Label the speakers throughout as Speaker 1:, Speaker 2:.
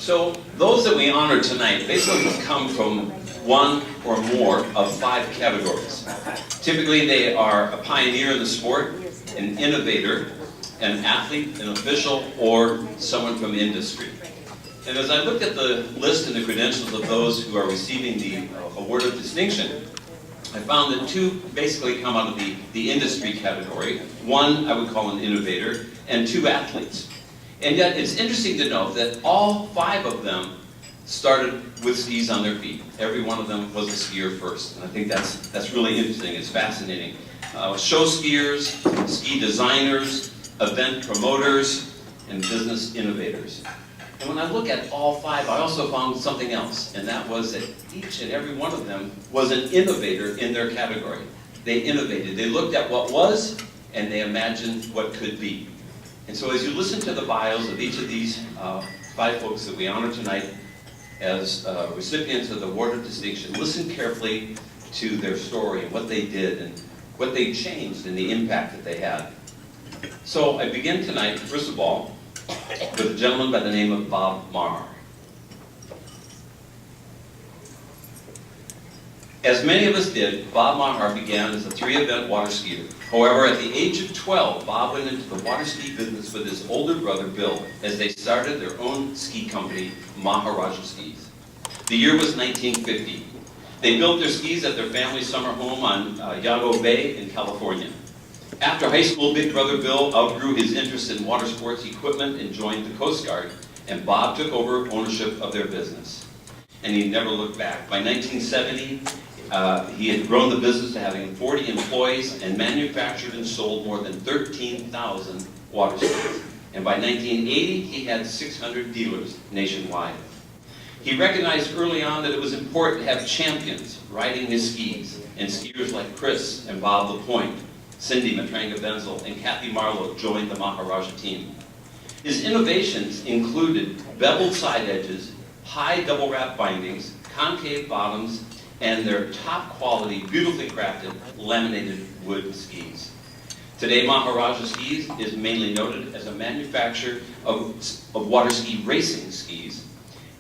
Speaker 1: So those that we honor tonight basically come from one or more of 5 categories. Typically they are a pioneer in the sport, an innovator, an athlete, an official, or someone from industry. And as I looked at the list and the credentials of those who are receiving the award of distinction, I found that 2 basically come out of the industry category. 1 I would call an innovator, and 2 athletes. And yet it's interesting to note that all 5 of them started with skis on their feet. Every one of them was a skier first. And I think that's really interesting. It's fascinating. Show skiers, ski designers, event promoters, and business innovators. And when I look at all 5, I also found something else, and that was that each and every one of them was an innovator in their category. They innovated. They looked at what was, and they imagined what could be. And so as you listen to the bios of each of these 5 folks that we honor tonight as recipients of the Award of Distinction, listen carefully to their story and what they did and what they changed and the impact that they had. So I begin tonight, first of all, with a gentleman by the name of Bob Maher. As many of us did, Bob Maher began as a 3-event water skier. However, at the age of 12, Bob went into the water ski business with his older brother, Bill, as they started their own ski company, Maharaja Skis. The year was 1950. They built their skis at their family summer home on Yago Bay in California. After high school, Big Brother Bill outgrew his interest in water sports equipment and joined the Coast Guard, and Bob took over ownership of their business. And he never looked back. By 1970, he had grown the business to having 40 employees and manufactured and sold more than 13,000 water skis. And by 1980, he had 600 dealers nationwide. He recognized early on that it was important to have champions riding his skis, and skiers like Chris and Bob LaPointe, Cindy Matranga-Benzel, and Kathy Marlowe joined the Maharaja team. His innovations included beveled side edges, high double wrap bindings, concave bottoms, and their top quality, beautifully crafted, laminated wood skis. Today, Maharaja Skis is mainly noted as a manufacturer of water ski racing skis,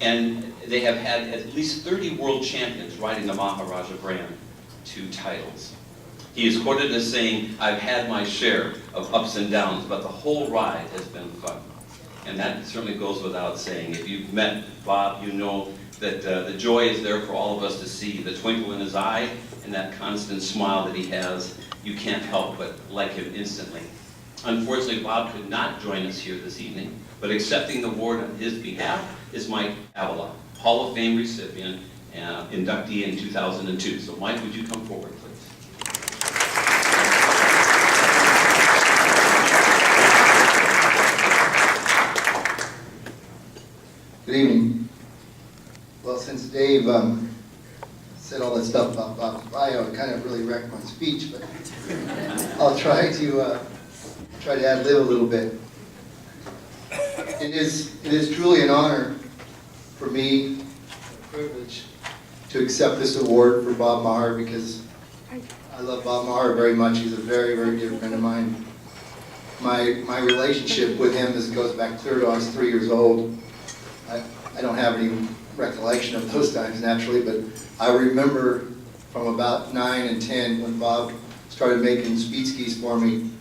Speaker 1: and they have had at least 30 world champions riding the Maharaja brand, 2 titles. He is quoted as saying, "I've had my share of ups and downs, but the whole ride has been fun." And that certainly goes without saying. If you've met Bob, you know that the joy is there for all of us to see. The twinkle in his eye and that constant smile that he has, you can't help but like him instantly. Unfortunately, Bob could not join us here this evening, but accepting the award on his behalf is Mike Avila, Hall of Fame recipient, inductee in 2002. So Mike, would you come forward, please?
Speaker 2: Good evening. Well, since Dave said all that stuff about Bob's bio, it kind of really wrecked my speech, but I'll try to ad-lib a little bit. It is truly an honor for me, a privilege, to accept this award for Bob Maher, because I love Bob Maher very much. He's a very, very dear friend of mine. My relationship with him goes back clear to I was 3 years old. I don't have any recollection of those times naturally, but I remember from about 9 and 10 when Bob started making speed skis for me,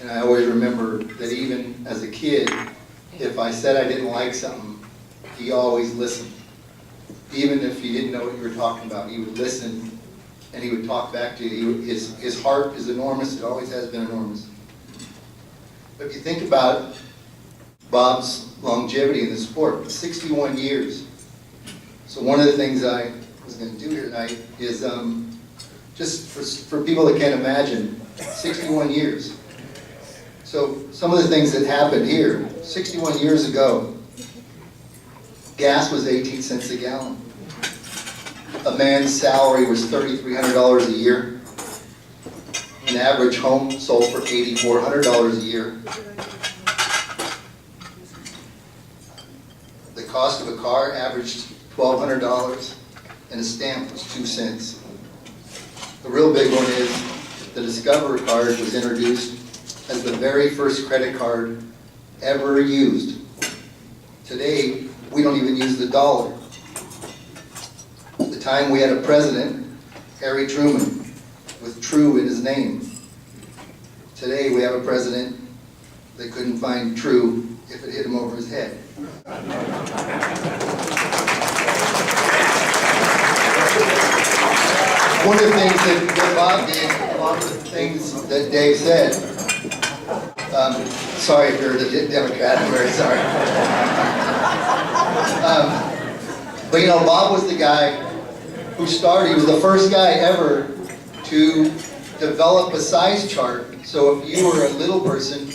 Speaker 2: and I always remember that even as a kid, if I said I didn't like something, he always listened. Even if he didn't know what you were talking about, he would listen and he would talk back to you. His heart is enormous. It always has been enormous. But if you think about Bob's longevity in the sport, 61 years. So one of the things I was going to do here tonight is just for people that can't imagine, 61 years. So some of the things that happened here, 61 years ago, gas was 18 cents a gallon. A man's salary was $3,300 a year. An average home sold for $8,400 a year. The cost of a car averaged $1,200, and a stamp was 2 cents. The real big one is the Discover card was introduced as the very first credit card ever used. Today, we don't even use the dollar. At the time we had a president, Harry Truman, with true in his name. Today we have a president that couldn't find true if it hit him over his head. One of the things that Bob did, one of the things that Dave said, sorry if you're the Democrat, I'm very sorry. But you know, Bob was the guy who started, he was the first guy ever to develop a size chart. So if you were a little person,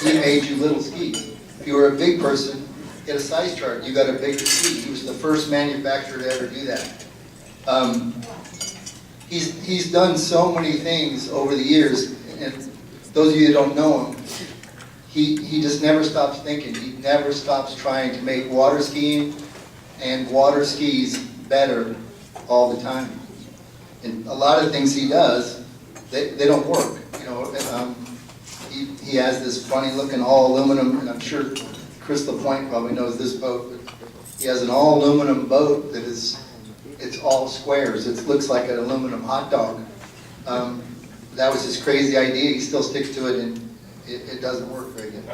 Speaker 2: he made you little skis. If you were a big person, he had a size chart, you got a bigger ski. He was the first manufacturer to ever do that. He's done so many things over the years, and those of you that don't know him, he just never stops thinking. He never stops trying to make water skiing and water skis better all the time. And a lot of things he does, they don't work. You know, he has this funny looking all aluminum, and I'm sure Crystal Point probably knows this boat, but he has an all aluminum boat that is, it's all squares. It looks like an aluminum hot dog. That was his crazy idea. He still sticks to it, and it doesn't work very good.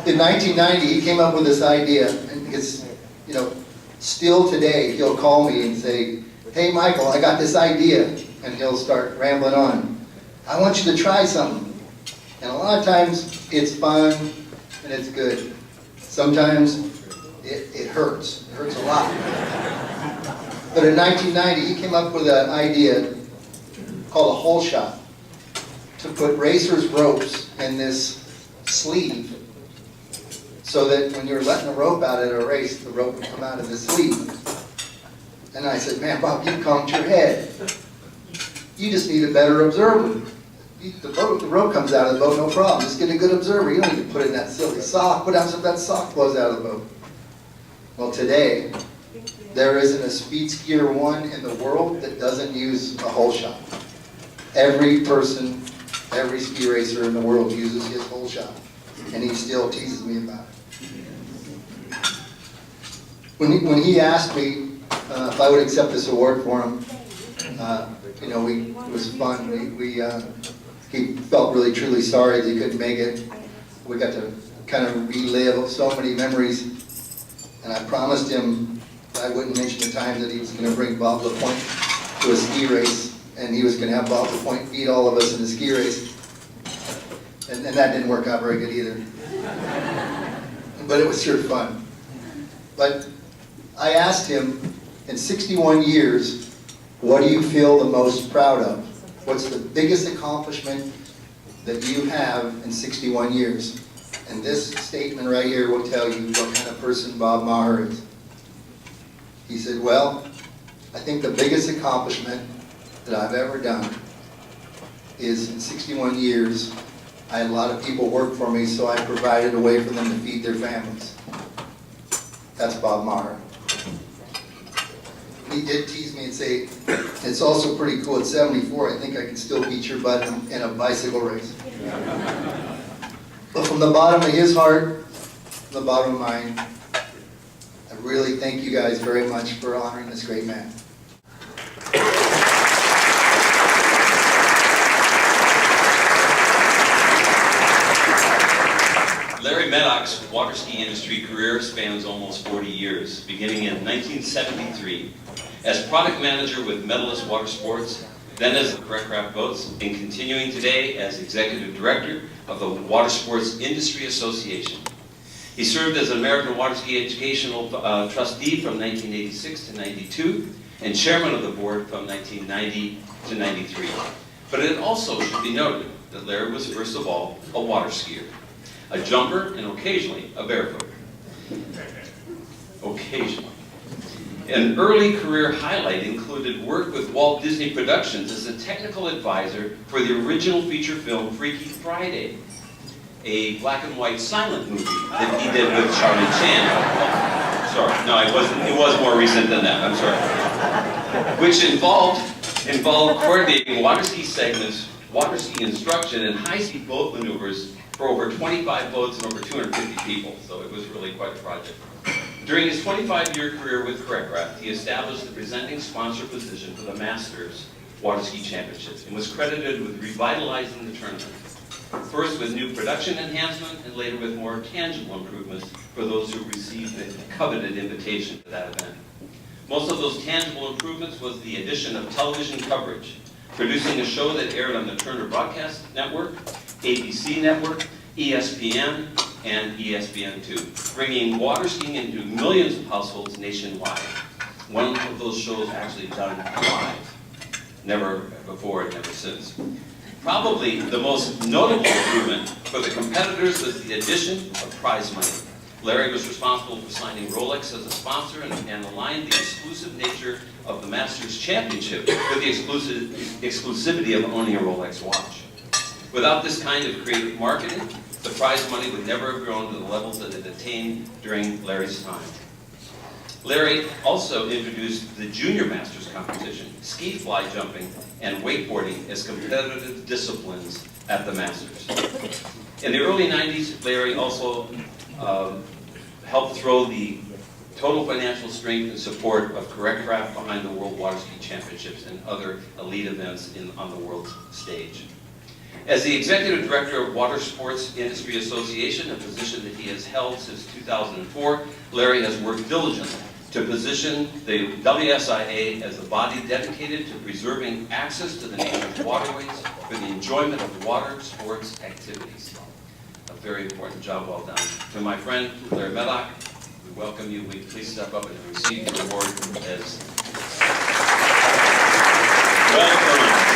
Speaker 2: In 1990, he came up with this idea, and because, you know, still today, he'll call me and say, "Hey, Michael, I got this idea," and he'll start rambling on. "I want you to try something." And a lot of times, it's fun and it's good. Sometimes it hurts. It hurts a lot. But in 1990, he came up with an idea called a hole shot, to put racer's ropes in this sleeve so that when you're letting a rope out at a race, the rope would come out of the sleeve. And I said, "Man, Bob, you conked your head. You just need a better observer. The rope comes out of the boat, no problem. Just get a good observer. You don't need to put in that silly sock. What happens if that sock blows out of the boat?" Well, today, there isn't a speed skier one in the world that doesn't use a hole shot. Every person, every ski racer in the world uses his hole shot, and he still teases me about it. When he asked me if I would accept this award for him, you know, it was fun. He felt really truly sorry that he couldn't make it. We got to kind of relive so many memories, and I promised him I wouldn't mention the time that he was going to bring Bob LaPointe to a ski race, and he was going to have Bob LaPointe beat all of us in the ski race. And that didn't work out very good either. But it was sure fun. But I asked him, in 61 years, what do you feel the most proud of? What's the biggest accomplishment that you have in 61 years? And this statement right here will tell you what kind of person Bob Maher is. He said, "Well, I think the biggest accomplishment that I've ever done is in 61 years, I had a lot of people work for me, so I provided a way for them to feed their families." That's Bob Maher. He did tease me and say, "It's also pretty cool, at 74, I think I can still beat your butt in a bicycle race." But from the bottom of his heart, from the bottom of mine, I really thank you guys very much for honoring this great man.
Speaker 1: Larry Meddock's water ski industry career spans almost 40 years, beginning in 1973 as product manager with Medalist Water Sports, then as the Craft Boats, and continuing today as executive director of the Water Sports Industry Association. He served as an American Water Ski Educational Trustee from 1986 to 92, and chairman of the board from 1990 to 93. But it also should be noted that Larry was first of all a water skier, a jumper, and occasionally a barefooter. Occasionally. An early career highlight included work with Walt Disney Productions as a technical advisor for the original feature film Freaky Friday, a black and white silent movie that he did with Charlie Chan. Sorry, no, it was more recent than that, I'm sorry. Which involved coordinating water ski segments, water ski instruction, and high-speed boat maneuvers for over 25 boats and over 250 people, so it was really quite a project. During his 25-year career with Choreograph, he established the presenting sponsor position for the Masters Water Ski Championships and was credited with revitalizing the tournament. First with new production enhancement and later with more tangible improvements for those who received the coveted invitation to that event. Most of those tangible improvements was the addition of television coverage, producing a show that aired on the Turner Broadcast Network, ABC Network, ESPN, and ESPN2, bringing water skiing into millions of households nationwide. One of those shows actually done live. Never before and never since. Probably the most notable improvement for the competitors was the addition of prize money. Larry was responsible for signing Rolex as a sponsor and aligned the exclusive nature of the Masters Championship with the exclusivity of owning a Rolex watch. Without this kind of creative marketing, the prize money would never have grown to the levels that it attained during Larry's time. Larry also introduced the Junior Masters competition, ski fly jumping, and wakeboarding as competitive disciplines at the Masters. In the early 90s, Larry also helped throw the total financial strength and support of Choreograph behind the World Water Ski Championships and other elite events on the world stage. As the Executive Director of Water Sports Industry Association, a position that he has held since 2004, Larry has worked diligently to position the WSIA as a body dedicated to preserving access to the nation's waterways for the enjoyment of water sports activities. A very important job well done. To my friend, Larry Meddock, we welcome you. Will you please step up and receive your award as well done.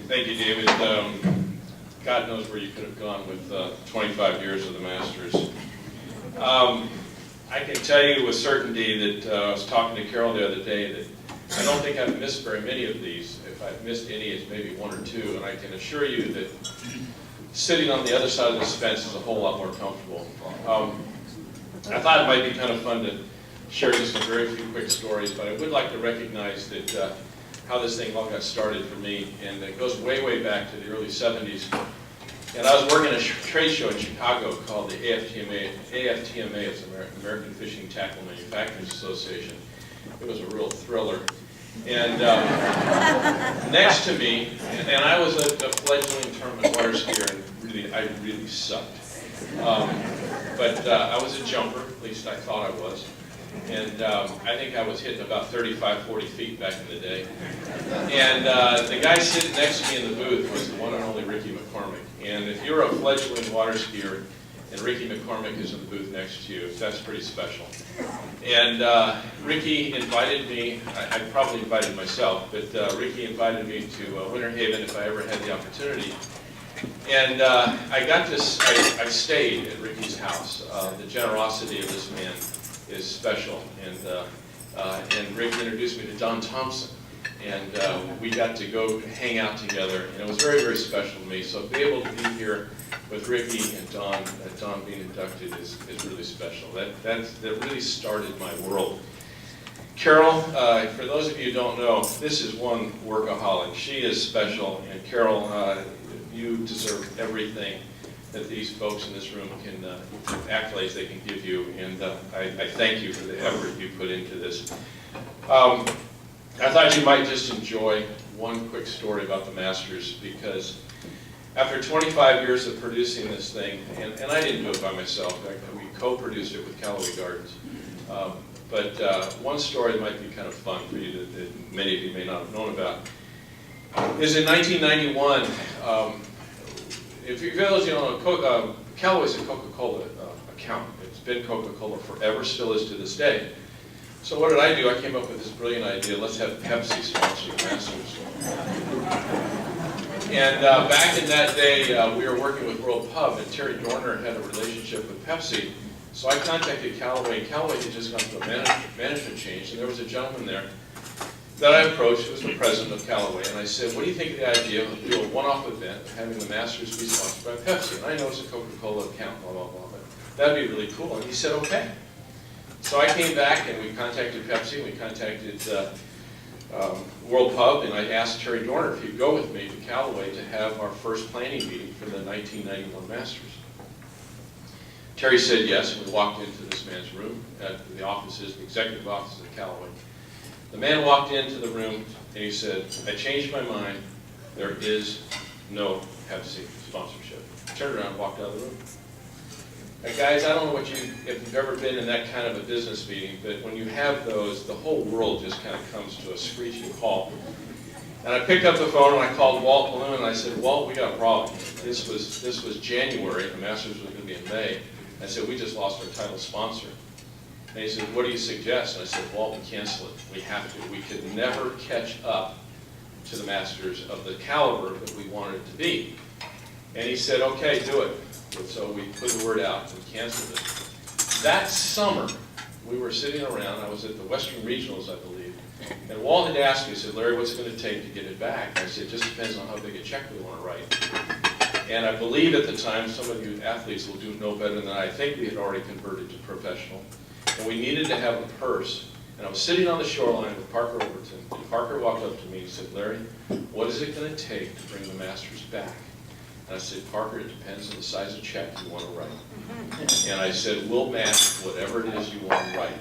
Speaker 3: Thank you, David. God knows where you could have gone with 25 years of the Masters. I can tell you with certainty that I was talking to Carol the other day that I don't think I've missed very many of these. If I've missed any, it's maybe one or two, and I can assure you that sitting on the other side of this fence is a whole lot more comfortable. I thought it might be kind of fun to share just a very few quick stories, but I would like to recognize that how this thing all got started for me, and it goes way, way back to the early 70s. And I was working at a trade show in Chicago called the AFTMA, it's the American Fishing Tackle Manufacturers Association. It was a real thriller. And next to me, and I was a fledgling tournament water skier, and I really sucked. But I was a jumper, at least I thought I was. And I think I was hitting about 35, 40 feet back in the day. And the guy sitting next to me in the booth was the one and only Ricky McCormick. And if you're a fledgling water skier and Ricky McCormick is in the booth next to you, that's pretty special. And Ricky invited me, I probably invited myself, but Ricky invited me to Winter Haven if I ever had the opportunity. And I stayed at Ricky's house. The generosity of this man is special, and Rick introduced me to Don Thompson, and we got to go hang out together, and it was very, very special to me. So to be able to be here with Ricky and Don being inducted is really special. That really started my world. Carol, for those of you who don't know, this is one workaholic. She is special, and Carol, you deserve everything that these folks in this room can, accolades they can give you, and I thank you for the effort you put into this. I thought you might just enjoy one quick story about the Masters, because after 25 years of producing this thing, and I didn't do it by myself, we co-produced it with Callaway Gardens, but one story that might be kind of fun for you that many of you may not have known about is in 1991, if you those you know, Callaway's a Coca-Cola account. It's been Coca-Cola forever, still is to this day. So what did I do? I came up with this brilliant idea. Let's have Pepsi sponsor the Masters. And back in that day, we were working with World Pub, and Terry Dorner had a relationship with Pepsi So I contacted Callaway, and Callaway had just gone through a management change, and there was a gentleman there that I approached, who was the president of Callaway, and I said, what do you think of the idea of doing a one-off event, having the Masters be sponsored by Pepsi? And I know it's a Coca-Cola account, blah, blah, blah, but that'd be really cool. And he said, okay. So I came back, and we contacted Pepsi, and we contacted World Pub, and I asked Terry Dorner if he'd go with me to Callaway to have our first planning meeting for the 1991 Masters. Terry said yes, and we walked into this man's room at the offices, the executive offices of Callaway. The man walked into the room and he said, I changed my mind, there is no Pepsi sponsorship. I turned around and walked out of the room. Now guys, I don't know if you've ever been in that kind of a business meeting, but when you have those, the whole world just kind of comes to a screeching halt. And I picked up the phone and I called Walt Balloon and I said, Walt, we got a problem. This was January, the Masters was going to be in May. I said, we just lost our title sponsor. And he said, what do you suggest? And I said, Walt, we cancel it. We have to. We could never catch up to the Masters of the caliber that we wanted it to be. And he said, okay, do it. And so we put the word out and canceled it. That summer, we were sitting around. I was at the Western Regionals, I believe. And Walt had asked me, he said, Larry, what's it going to take to get it back? And I said, it just depends on how big a check we want to write. And I believe at the time, some of you athletes will do no better than I think we had already converted to professional. And we needed to have a purse. And I was sitting on the shoreline with Parker Overton. And Parker walked up to me and said, Larry, what is it going to take to bring the Masters back? And I said, Parker, it depends on the size of check you want to write. And I said, we'll match whatever it is you want to write.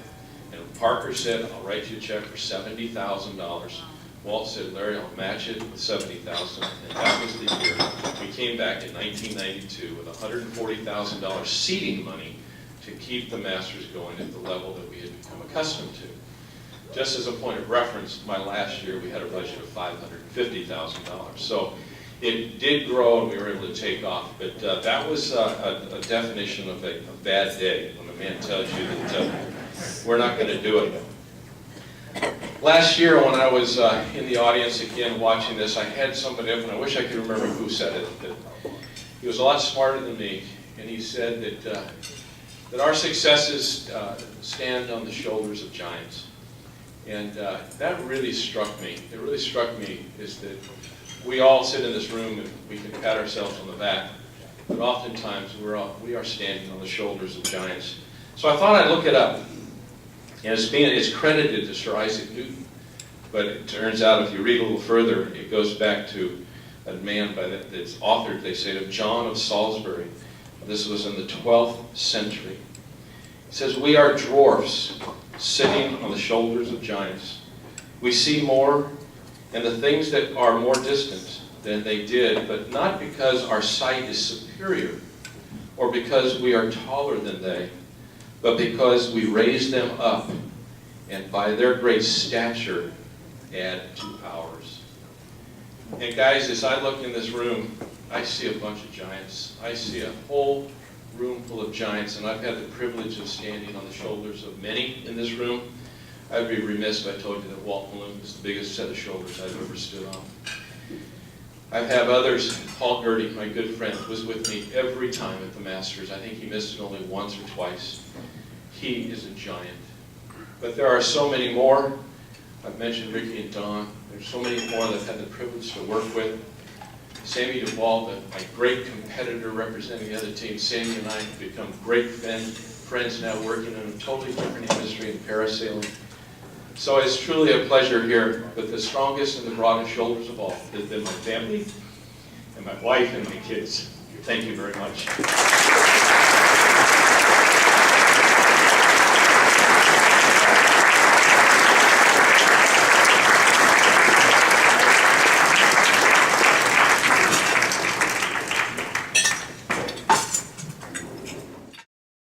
Speaker 3: And Parker said, I'll write you a check for $70,000. Walt said, Larry, I'll match it with $70,000. And that was the year. We came back in 1992 with $140,000 seeding money to keep the Masters going at the level that we had become accustomed to. Just as a point of reference, my last year we had a budget of $550,000. So it did grow and we were able to take off, but that was a definition of a bad day when a man tells you that we're not going to do it. Last year when I was in the audience again watching this, I had somebody up, and I wish I could remember who said it, but he was a lot smarter than me, and he said that our successes stand on the shoulders of giants. And that really struck me. It really struck me is that we all sit in this room and we can pat ourselves on the back, but oftentimes we are standing on the shoulders of giants. So I thought I'd look it up. And it's credited to Sir Isaac Newton, but it turns out if you read a little further, it goes back to a man that's authored, they say, of John of Salisbury. This was in the 12th century. It says, we are dwarfs sitting on the shoulders of giants. We see more and the things that are more distant than they did, but not because our sight is superior or because we are taller than they, but because we raise them up and by their great stature add to ours. And guys, as I look in this room, I see a bunch of giants. I see a whole room full of giants, and I've had the privilege of standing on the shoulders of many in this room. I'd be remiss if I told you that Walt Balloon is the biggest set of shoulders I've ever stood on. I've had others. Paul Gertie, my good friend, was with me every time at the Masters. I think he missed it only once or twice. He is a giant. But there are so many more. I've mentioned Ricky and Don. There's so many more that I've had the privilege to work with. Sammy Duvall, my great competitor representing the other team. Sammy and I have become great friends now, working in a totally different industry in parasailing. So it's truly a pleasure here, but the strongest and the broadest shoulders of all has been my family and my wife and my kids. Thank you very much.